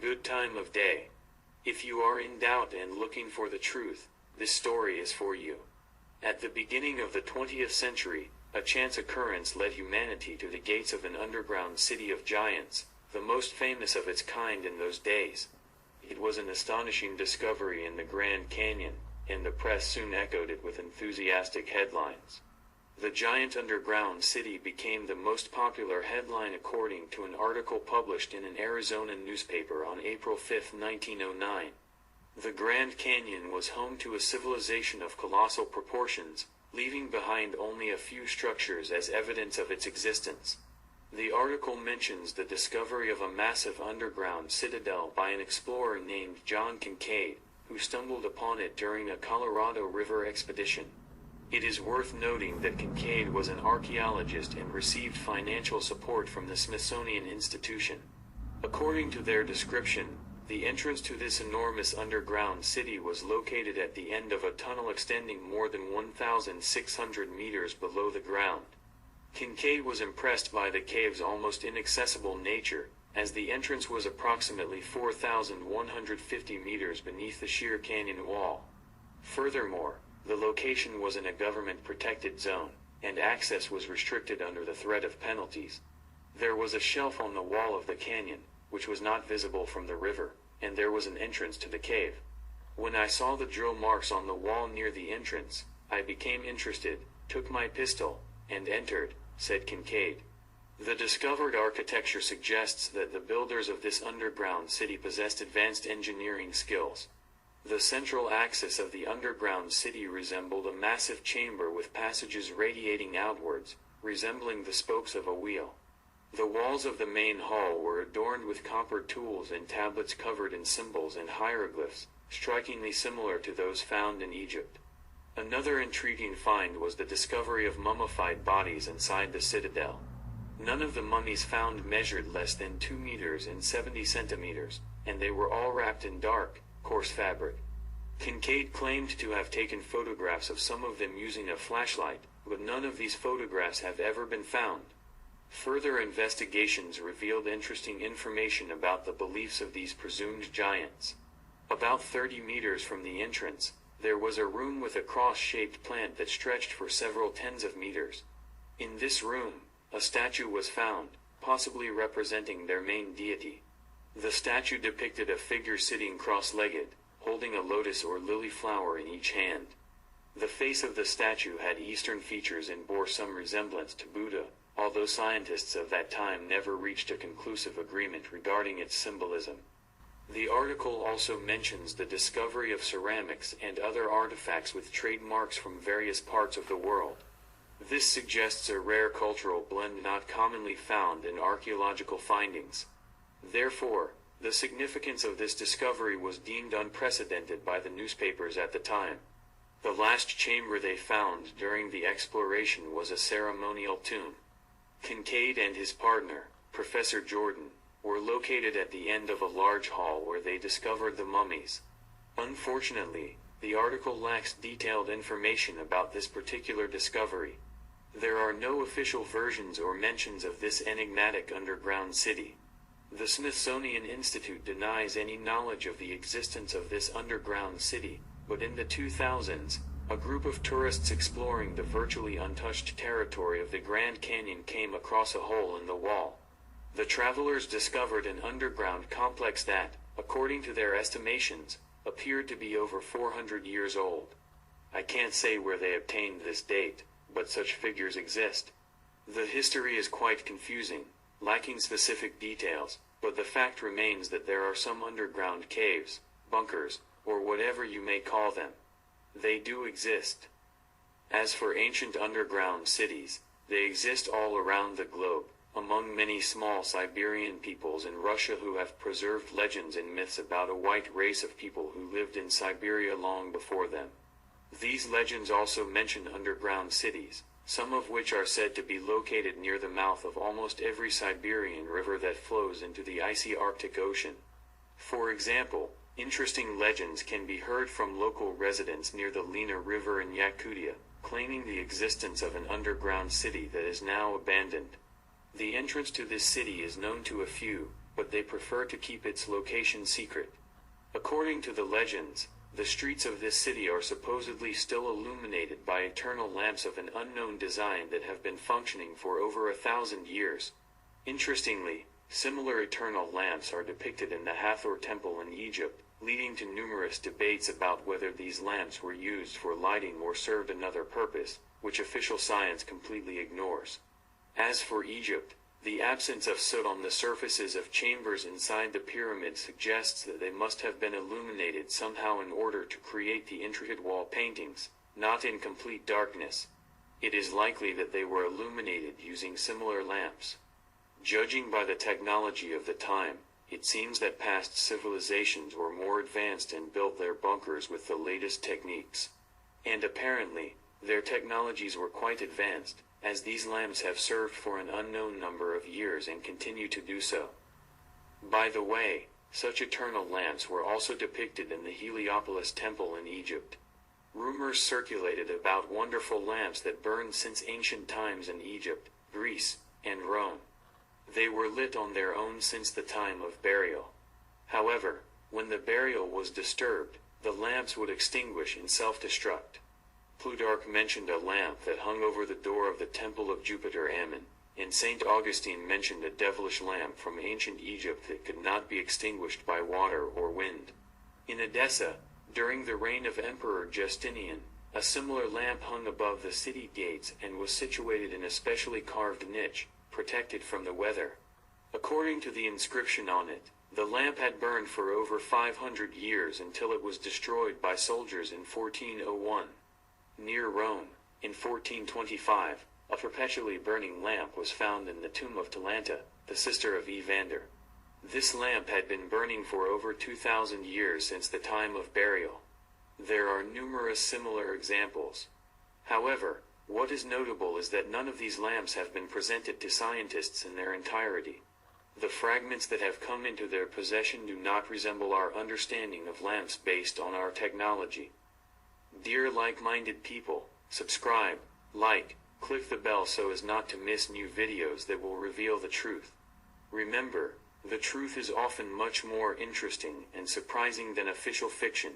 good time of day. If you are in doubt and looking for the truth, this story is for you. At the beginning of the 20th century, a chance occurrence led humanity to the gates of an underground city of giants, the most famous of its kind in those days. It was an astonishing discovery in the Grand Canyon, and the press soon echoed it with enthusiastic headlines. The giant underground city became the most popular headline according to an article published in an Arizona newspaper on April 5, 1909. The Grand Canyon was home to a civilization of colossal proportions, leaving behind only a few structures as evidence of its existence. The article mentions the discovery of a massive underground citadel by an explorer named John Kincaid, who stumbled upon it during a Colorado River expedition. It is worth noting that Kincaid was an archaeologist and received financial support from the Smithsonian Institution. According to their description, the entrance to this enormous underground city was located at the end of a tunnel extending more than 1,600 meters below the ground. Kincaid was impressed by the cave's almost inaccessible nature, as the entrance was approximately 4,150 meters beneath the sheer canyon wall. Furthermore, the location was in a government-protected zone, and access was restricted under the threat of penalties. There was a shelf on the wall of the canyon, which was not visible from the river, and there was an entrance to the cave. When I saw the drill marks on the wall near the entrance, I became interested, took my pistol, and entered, said Kincaid. The discovered architecture suggests that the builders of this underground city possessed advanced engineering skills. The central axis of the underground city resembled a massive chamber with passages radiating outwards, resembling the spokes of a wheel. The walls of the main hall were adorned with copper tools and tablets covered in symbols and hieroglyphs, strikingly similar to those found in Egypt. Another intriguing find was the discovery of mummified bodies inside the citadel. None of the mummies found measured less than 2 meters and 70 centimeters, and they were all wrapped in dark, coarse fabric. Kincaid claimed to have taken photographs of some of them using a flashlight, but none of these photographs have ever been found. Further investigations revealed interesting information about the beliefs of these presumed giants. About 30 meters from the entrance, there was a room with a cross-shaped plant that stretched for several tens of meters. In this room, a statue was found, possibly representing their main deity. The statue depicted a figure sitting cross-legged, holding a lotus or lily flower in each hand. The face of the statue had Eastern features and bore some resemblance to Buddha, although scientists of that time never reached a conclusive agreement regarding its symbolism. The article also mentions the discovery of ceramics and other artifacts with trademarks from various parts of the world. This suggests a rare cultural blend not commonly found in archaeological findings. Therefore, the significance of this discovery was deemed unprecedented by the newspapers at the time. The last chamber they found during the exploration was a ceremonial tomb. Kincaid and his partner, Professor Jordan, were located at the end of a large hall where they discovered the mummies. Unfortunately, the article lacks detailed information about this particular discovery. There are no official versions or mentions of this enigmatic underground city. The Smithsonian Institute denies any knowledge of the existence of this underground city, but in the 2000s, a group of tourists exploring the virtually untouched territory of the Grand Canyon came across a hole in the wall. The travelers discovered an underground complex that, according to their estimations, appeared to be over 400 years old. I can't say where they obtained this date, but such figures exist. The history is quite confusing, lacking specific details, but the fact remains that there are some underground caves, bunkers, or whatever you may call them. They do exist. As for ancient underground cities, they exist all around the globe, among many small Siberian peoples in Russia who have preserved legends and myths about a white race of people who lived in Siberia long before them. These legends also mention underground cities, some of which are said to be located near the mouth of almost every Siberian river that flows into the icy Arctic Ocean. For example, interesting legends can be heard from local residents near the Lena River in Yakutia, claiming the existence of an underground city that is now abandoned. The entrance to this city is known to a few, but they prefer to keep its location secret. According to the legends, the streets of this city are supposedly still illuminated by eternal lamps of an unknown design that have been functioning for over 1,000 years. Interestingly, similar eternal lamps are depicted in the Hathor Temple in Egypt, leading to numerous debates about whether these lamps were used for lighting or served another purpose, which official science completely ignores. As for Egypt, the absence of soot on the surfaces of chambers inside the pyramid suggests that they must have been illuminated somehow in order to create the intricate wall paintings, not in complete darkness. It is likely that they were illuminated using similar lamps. Judging by the technology of the time, it seems that past civilizations were more advanced and built their bunkers with the latest techniques. And apparently, their technologies were quite advanced, as these lamps have served for an unknown number of years and continue to do so. By the way, such eternal lamps were also depicted in the Heliopolis Temple in Egypt. Rumors circulated about wonderful lamps that burned since ancient times in Egypt, Greece, and Rome. They were lit on their own since the time of burial. However, when the burial was disturbed, the lamps would extinguish and self-destruct. Plutarch mentioned a lamp that hung over the door of the temple of Jupiter Ammon, and St. Augustine mentioned a devilish lamp from ancient Egypt that could not be extinguished by water or wind. In Edessa, during the reign of Emperor Justinian, a similar lamp hung above the city gates and was situated in a specially carved niche, protected from the weather. According to the inscription on it, the lamp had burned for over 500 years until it was destroyed by soldiers in 1401. Near Rome, in 1425, a perpetually burning lamp was found in the tomb of Talanta, the sister of Evander. This lamp had been burning for over 2,000 years since the time of burial. There are numerous similar examples. However, what is notable is that none of these lamps have been presented to scientists in their entirety. The fragments that have come into their possession do not resemble our understanding of lamps based on our technology. Dear like-minded people, subscribe, like, click the bell so as not to miss new videos that will reveal the truth. Remember, the truth is often much more interesting and surprising than official fiction.